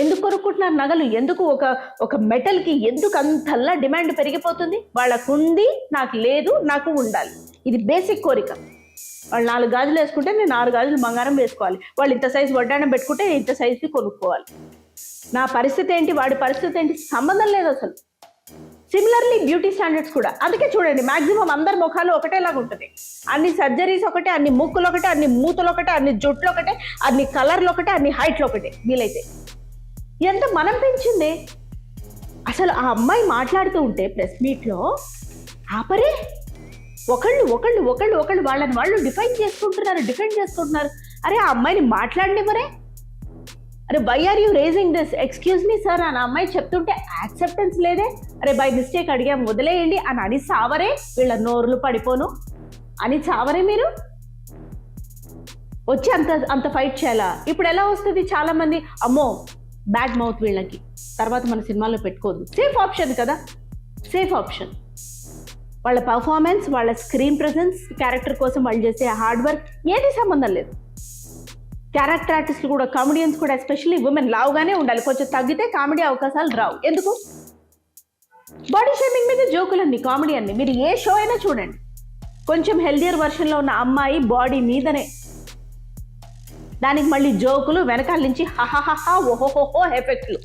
ఎందుకు కొనుక్కుంటున్నారు నగలు? ఎందుకు ఒక ఒక మెటల్కి ఎందుకు అంతల్లా డిమాండ్ పెరిగిపోతుంది? వాళ్ళకుంది, నాకు లేదు, నాకు ఉండాలి. ఇది బేసిక్ కోరిక. వాళ్ళు 4 గాజులు వేసుకుంటే నేను 6 గాజులు బంగారం వేసుకోవాలి. వాళ్ళు ఇంత సైజు వడ్డాణం పెట్టుకుంటే ఇంత సైజుకి కొనుక్కోవాలి. నా పరిస్థితి ఏంటి, వాడి పరిస్థితి ఏంటి, సంబంధం లేదు అసలు. సిమిలర్లీ బ్యూటీ స్టాండర్డ్స్ కూడా. అందుకే చూడండి, మాక్సిమం అందరి ముఖాలు ఒకటేలాగా ఉంటుంది. అన్ని సర్జరీస్ ఒకటే, అన్ని ముక్కులు ఒకటే, అన్ని మూతులు ఒకటే, అన్ని జుట్లు ఒకటే, అన్ని కలర్లు ఒకటే, అన్ని హైట్లు ఒకటే. వీలైతే ఎంత మనం పెంచిందే. అసలు ఆ అమ్మాయి మాట్లాడుతూ ఉంటే ప్రెస్ మీట్లో ఆపరే, ఒకళ్ళు వాళ్ళని వాళ్ళు డిఫెండ్ చేసుకుంటున్నారు. అరే ఆ అమ్మాయిని మాట్లాడనివ్వరే. అరే why are you raising this, excuse me sir అని అమ్మాయి చెప్తుంటే యాక్సెప్టెన్స్ లేదే. అరే బై మిస్టేక్ అడిగాం వదిలేయండి అని సావరే. వీళ్ళ నోరులు పడిపోను అని సావరే. మీరు వచ్చి అంత ఫైట్ చేయాలా? ఇప్పుడు ఎలా వస్తుంది? చాలా మంది అమ్మో బ్యాడ్ మౌత్ వీళ్ళకి, తర్వాత మన సినిమాలో పెట్టుకోవద్దు. సేఫ్ ఆప్షన్ కదా, సేఫ్ ఆప్షన్. వాళ్ళ పర్ఫార్మెన్స్, వాళ్ళ స్క్రీన్ ప్రెజెన్స్, క్యారెక్టర్ కోసం వాళ్ళు చేసే హార్డ్ వర్క్ ఏది సంబంధం లేదు. క్యారెక్టర్ ఆర్టిస్టులు కూడా, కామెడియన్స్ కూడా, ఎస్పెషల్లీ ఉమెన్ లావుగానే ఉండాలి. కొంచెం తగ్గితే కామెడీ అవకాశాలు రావు. ఎందుకు? బాడీ షేమింగ్ మీద జోకులన్నీ, కామెడీ అన్ని. మీరు ఏ షో అయినా చూడండి, కొంచెం హెల్దియర్ వర్షన్లో ఉన్న అమ్మాయి బాడీ మీదనే, దానికి మళ్ళీ జోకులు, వెనకాల నుంచి హహహహ ఓహోహోహో ఎఫెక్ట్లు.